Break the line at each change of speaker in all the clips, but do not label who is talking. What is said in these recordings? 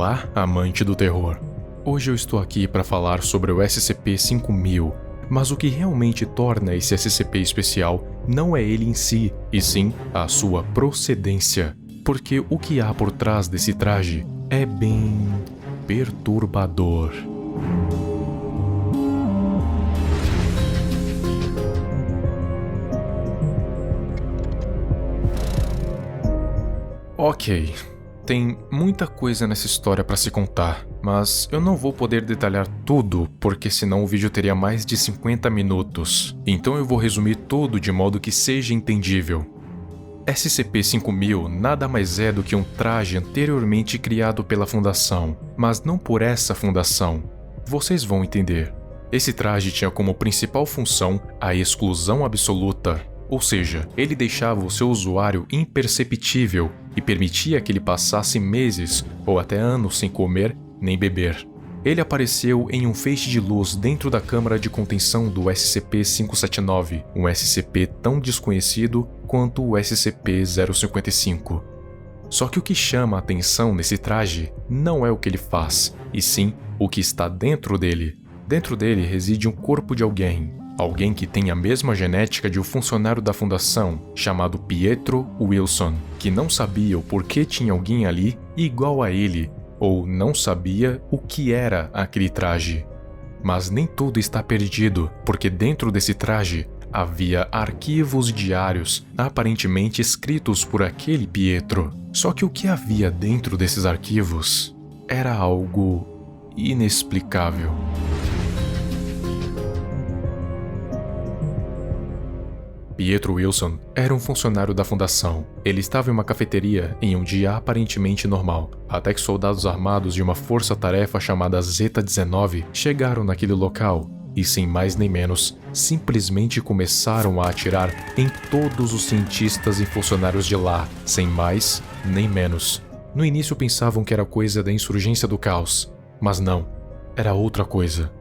Olá, amante do terror. Hoje eu estou aqui para falar sobre o SCP-5000, mas o que realmente torna esse SCP especial não é ele em si, e sim a sua procedência, porque o que há por trás desse traje é bem perturbador. Ok, tem muita coisa nessa história para se contar, mas eu não vou poder detalhar tudo, porque senão o vídeo teria mais de 50 minutos. Então eu vou resumir tudo de modo que seja entendível. SCP-5000 nada mais é do que um traje anteriormente criado pela Fundação, mas não por essa Fundação. Vocês vão entender. Esse traje tinha como principal função a exclusão absoluta. Ou seja, ele deixava o seu usuário imperceptível e permitia que ele passasse meses ou até anos sem comer nem beber. Ele apareceu em um feixe de luz dentro da câmara de contenção do SCP-579, um SCP tão desconhecido quanto o SCP-055. Só que o que chama a atenção nesse traje não é o que ele faz, e sim o que está dentro dele. Dentro dele reside um corpo de alguém que tem a mesma genética de um funcionário da Fundação, chamado Pietro Wilson, que não sabia o porquê tinha alguém ali igual a ele, ou não sabia o que era aquele traje. Mas nem tudo está perdido, porque dentro desse traje havia arquivos diários, aparentemente escritos por aquele Pietro. Só que o que havia dentro desses arquivos era algo inexplicável. Pietro Wilson era um funcionário da Fundação. Ele estava em uma cafeteria em um dia aparentemente normal, até que soldados armados de uma força-tarefa chamada Zeta-19 chegaram naquele local e, sem mais nem menos, simplesmente começaram a atirar em todos os cientistas e funcionários de lá, sem mais nem menos. No início pensavam que era coisa da insurgência do caos, mas não, era outra coisa.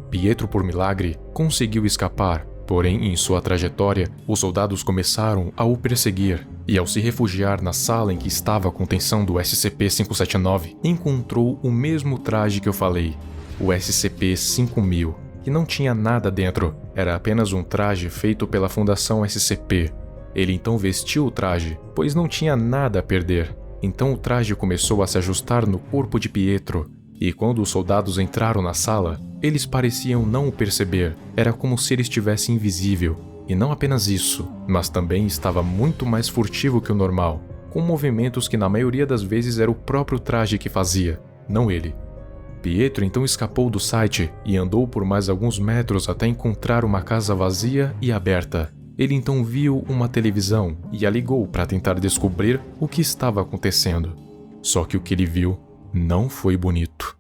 Pietro, por milagre, conseguiu escapar. Porém, em sua trajetória, os soldados começaram a o perseguir, e ao se refugiar na sala em que estava a contenção do SCP-579, encontrou o mesmo traje que eu falei, o SCP-5000, que não tinha nada dentro, era apenas um traje feito pela Fundação SCP. Ele então vestiu o traje, pois não tinha nada a perder. Então o traje começou a se ajustar no corpo de Pietro, e quando os soldados entraram na sala, eles pareciam não o perceber, era como se ele estivesse invisível. E não apenas isso, mas também estava muito mais furtivo que o normal, com movimentos que na maioria das vezes era o próprio traje que fazia, não ele. Pietro então escapou do site e andou por mais alguns metros até encontrar uma casa vazia e aberta. Ele então viu uma televisão e a ligou para tentar descobrir o que estava acontecendo. Só que o que ele viu não foi bonito.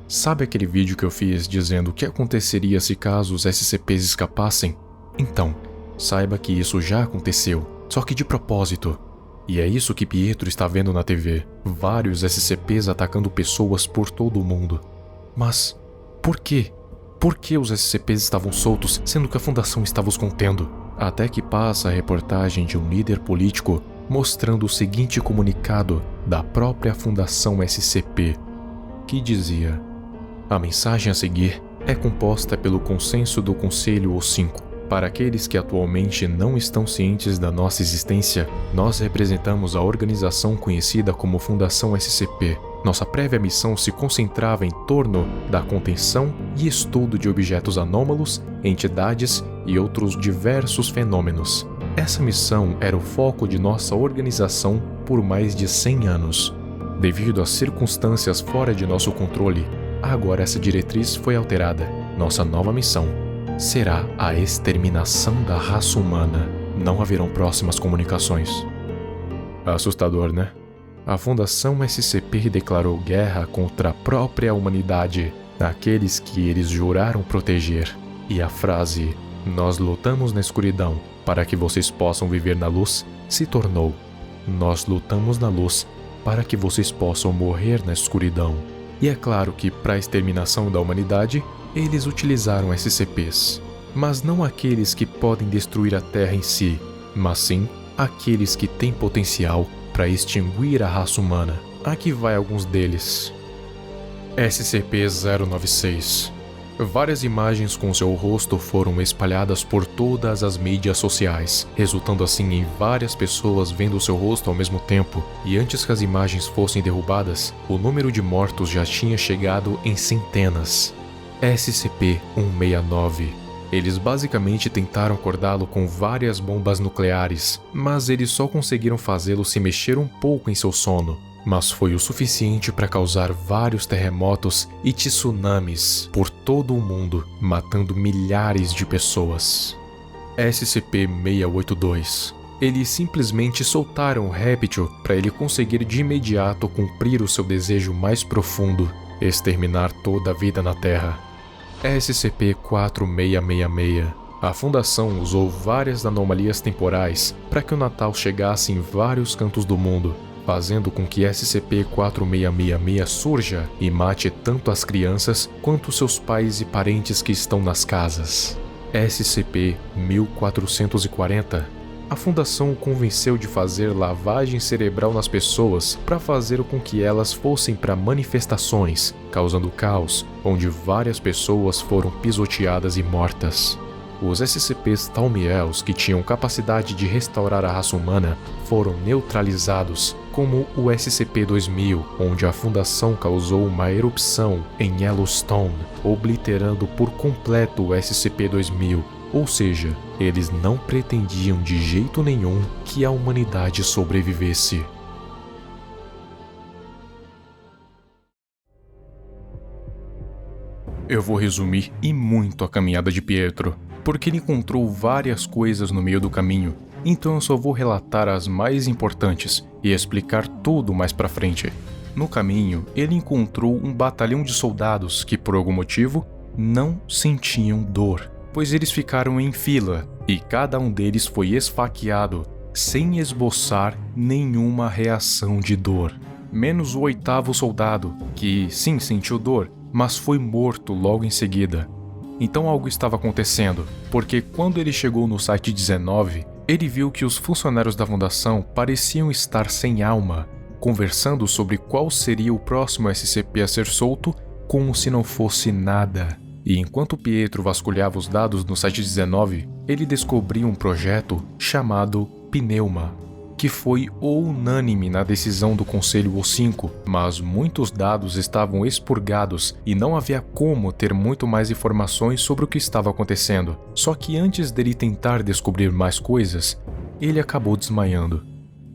Sabe aquele vídeo que eu fiz dizendo o que aconteceria se caso os SCPs escapassem? Então, saiba que isso já aconteceu, só que de propósito. E é isso que Pietro está vendo na TV, vários SCPs atacando pessoas por todo o mundo. Mas, por quê? Por que os SCPs estavam soltos, sendo que a Fundação estava os contendo? Até que passa a reportagem de um líder político mostrando o seguinte comunicado da própria Fundação SCP, que dizia: a mensagem a seguir é composta pelo consenso do Conselho O5. Para aqueles que atualmente não estão cientes da nossa existência, nós representamos a organização conhecida como Fundação SCP. Nossa prévia missão se concentrava em torno da contenção e estudo de objetos anômalos, entidades e outros diversos fenômenos. Essa missão era o foco de nossa organização por mais de 100 anos. Devido às circunstâncias fora de nosso controle, agora essa diretriz foi alterada. Nossa nova missão será a exterminação da raça humana. Não haverão próximas comunicações. Assustador, né? A Fundação SCP declarou guerra contra a própria humanidade, aqueles que eles juraram proteger. E a frase "nós lutamos na escuridão para que vocês possam viver na luz" se tornou "nós lutamos na luz para que vocês possam morrer na escuridão". E é claro que, para a exterminação da humanidade, eles utilizaram SCPs. Mas não aqueles que podem destruir a Terra em si, mas sim aqueles que têm potencial para extinguir a raça humana. Aqui vai alguns deles. SCP-096. Várias imagens com seu rosto foram espalhadas por todas as mídias sociais, resultando assim em várias pessoas vendo seu rosto ao mesmo tempo, e antes que as imagens fossem derrubadas, o número de mortos já tinha chegado em centenas. SCP-169. Eles basicamente tentaram acordá-lo com várias bombas nucleares, mas eles só conseguiram fazê-lo se mexer um pouco em seu sono. Mas foi o suficiente para causar vários terremotos e tsunamis por todo o mundo, matando milhares de pessoas. SCP-682. Eles simplesmente soltaram o réptil para ele conseguir de imediato cumprir o seu desejo mais profundo, exterminar toda a vida na Terra. SCP-4666. A Fundação usou várias anomalias temporais para que o Natal chegasse em vários cantos do mundo, fazendo com que SCP-4666 surja e mate tanto as crianças quanto seus pais e parentes que estão nas casas. SCP-1440. A Fundação o convenceu de fazer lavagem cerebral nas pessoas para fazer com que elas fossem para manifestações, causando caos, onde várias pessoas foram pisoteadas e mortas. Os SCPs Thaumiels, que tinham capacidade de restaurar a raça humana, foram neutralizados, como o SCP-2000, onde a Fundação causou uma erupção em Yellowstone, obliterando por completo o SCP-2000, ou seja, eles não pretendiam de jeito nenhum que a humanidade sobrevivesse. Eu vou resumir e muito a caminhada de Pietro, porque ele encontrou várias coisas no meio do caminho, então eu só vou relatar as mais importantes e explicar tudo mais pra frente. No caminho, ele encontrou um batalhão de soldados que, por algum motivo, não sentiam dor, pois eles ficaram em fila e cada um deles foi esfaqueado, sem esboçar nenhuma reação de dor. Menos o 8º soldado, que sim sentiu dor, mas foi morto logo em seguida. Então algo estava acontecendo, porque quando ele chegou no site 19, ele viu que os funcionários da Fundação pareciam estar sem alma, conversando sobre qual seria o próximo SCP a ser solto, como se não fosse nada. E enquanto Pietro vasculhava os dados no site 19, ele descobriu um projeto chamado Pneuma, que foi unânime na decisão do Conselho O5, mas muitos dados estavam expurgados e não havia como ter muito mais informações sobre o que estava acontecendo. Só que antes dele tentar descobrir mais coisas, ele acabou desmaiando.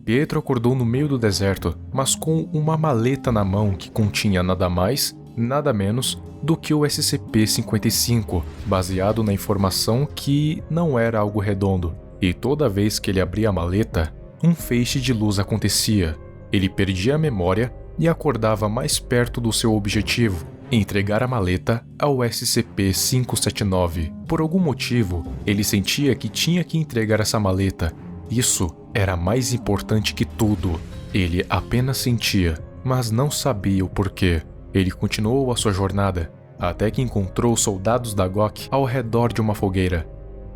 Pietro acordou no meio do deserto, mas com uma maleta na mão que continha nada mais, nada menos do que o SCP-55, baseado na informação que não era algo redondo. E toda vez que ele abria a maleta, um feixe de luz acontecia. Ele perdia a memória e acordava mais perto do seu objetivo, entregar a maleta ao SCP-579. Por algum motivo, ele sentia que tinha que entregar essa maleta. Isso era mais importante que tudo. Ele apenas sentia, mas não sabia o porquê. Ele continuou a sua jornada, até que encontrou soldados da GOC ao redor de uma fogueira.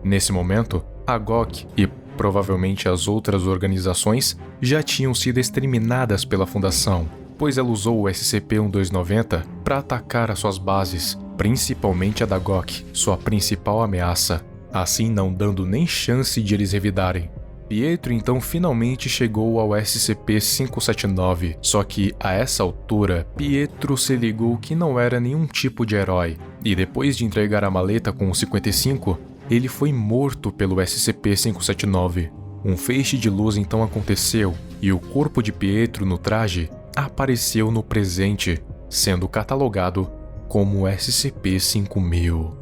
Nesse momento, a GOC e provavelmente as outras organizações já tinham sido exterminadas pela Fundação, pois ela usou o SCP-1290 para atacar as suas bases, principalmente a da GOC, sua principal ameaça, assim não dando nem chance de eles revidarem. Pietro então finalmente chegou ao SCP-579, só que a essa altura, Pietro se ligou que não era nenhum tipo de herói, e depois de entregar a maleta com o 55, ele foi morto pelo SCP-579. Um feixe de luz então aconteceu, e o corpo de Pietro no traje apareceu no presente, sendo catalogado como SCP-5000.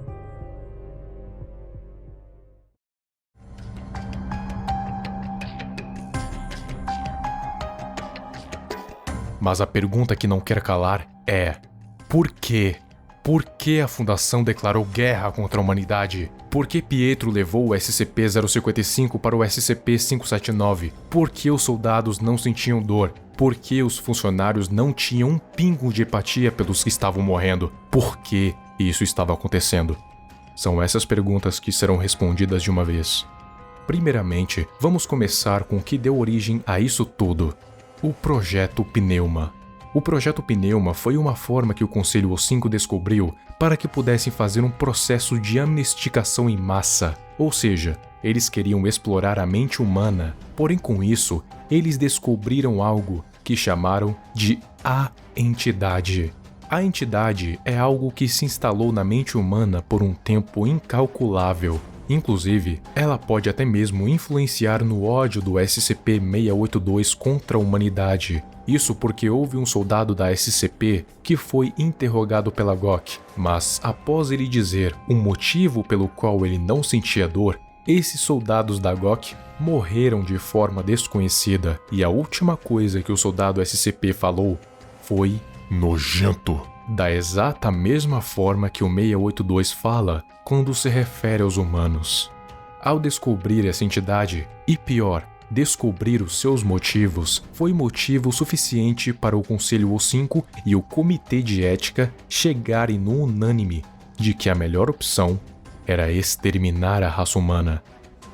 Mas a pergunta que não quer calar é: por quê? Por que a Fundação declarou guerra contra a humanidade? Por que Pietro levou o SCP-055 para o SCP-579? Por que os soldados não sentiam dor? Por que os funcionários não tinham um pingo de empatia pelos que estavam morrendo? Por que isso estava acontecendo? São essas perguntas que serão respondidas de uma vez. Primeiramente, vamos começar com o que deu origem a isso tudo: o Projeto Pneuma. O Projeto Pneuma foi uma forma que o Conselho O5 descobriu para que pudessem fazer um processo de amnesticação em massa, ou seja, eles queriam explorar a mente humana, porém com isso, eles descobriram algo que chamaram de A Entidade. A entidade é algo que se instalou na mente humana por um tempo incalculável. Inclusive, ela pode até mesmo influenciar no ódio do SCP-682 contra a humanidade. Isso porque houve um soldado da SCP que foi interrogado pela GOC, mas após ele dizer o motivo pelo qual ele não sentia dor, esses soldados da GOC morreram de forma desconhecida, e a última coisa que o soldado SCP falou foi nojento, da exata mesma forma que o 682 fala quando se refere aos humanos. Ao descobrir essa entidade, e pior, descobrir os seus motivos, foi motivo suficiente para o Conselho O5 e o Comitê de Ética chegarem no unânime de que a melhor opção era exterminar a raça humana.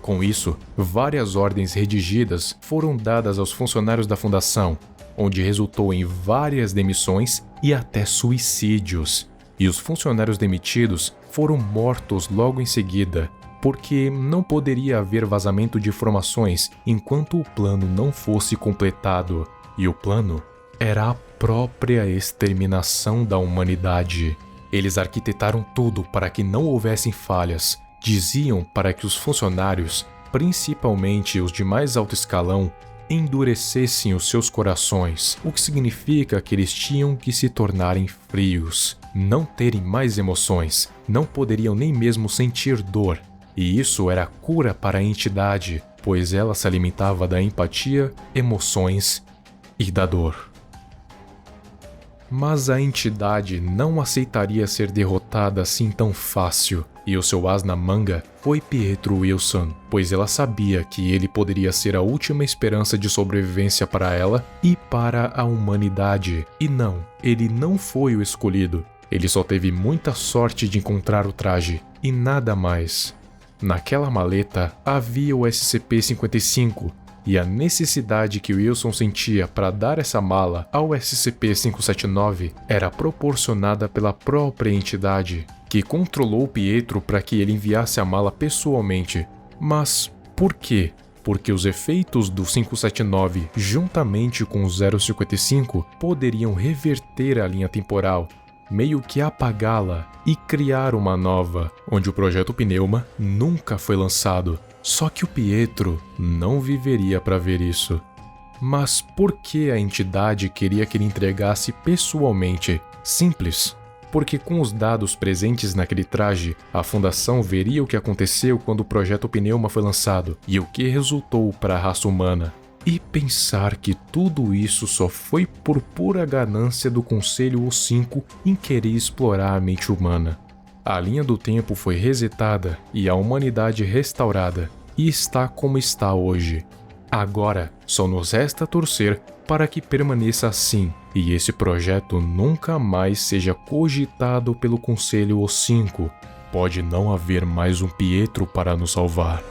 Com isso, várias ordens redigidas foram dadas aos funcionários da Fundação, onde resultou em várias demissões e até suicídios. E os funcionários demitidos foram mortos logo em seguida, porque não poderia haver vazamento de informações enquanto o plano não fosse completado. E o plano era a própria exterminação da humanidade. Eles arquitetaram tudo para que não houvessem falhas. Diziam para que os funcionários, principalmente os de mais alto escalão, endurecessem os seus corações, o que significa que eles tinham que se tornarem frios, não terem mais emoções, não poderiam nem mesmo sentir dor. E isso era cura para a entidade, pois ela se alimentava da empatia, emoções e da dor. Mas a entidade não aceitaria ser derrotada assim tão fácil, e o seu as na manga foi Pietro Wilson, pois ela sabia que ele poderia ser a última esperança de sobrevivência para ela e para a humanidade. E não, ele não foi o escolhido. Ele só teve muita sorte de encontrar o traje, e nada mais. Naquela maleta havia o SCP-55, e a necessidade que Wilson sentia para dar essa mala ao SCP-579 era proporcionada pela própria entidade, que controlou Pietro para que ele enviasse a mala pessoalmente. Mas por quê? Porque os efeitos do 579, juntamente com o 055, poderiam reverter a linha temporal, meio que apagá-la e criar uma nova, onde o Projeto Pneuma nunca foi lançado. Só que o Pietro não viveria para ver isso. Mas por que a entidade queria que ele entregasse pessoalmente? Simples. Porque com os dados presentes naquele traje, a Fundação veria o que aconteceu quando o Projeto Pneuma foi lançado e o que resultou para a raça humana. E pensar que tudo isso só foi por pura ganância do Conselho O5 em querer explorar a mente humana. A linha do tempo foi resetada e a humanidade restaurada, e está como está hoje. Agora, só nos resta torcer para que permaneça assim, e esse projeto nunca mais seja cogitado pelo Conselho O5. Pode não haver mais um Pietro para nos salvar.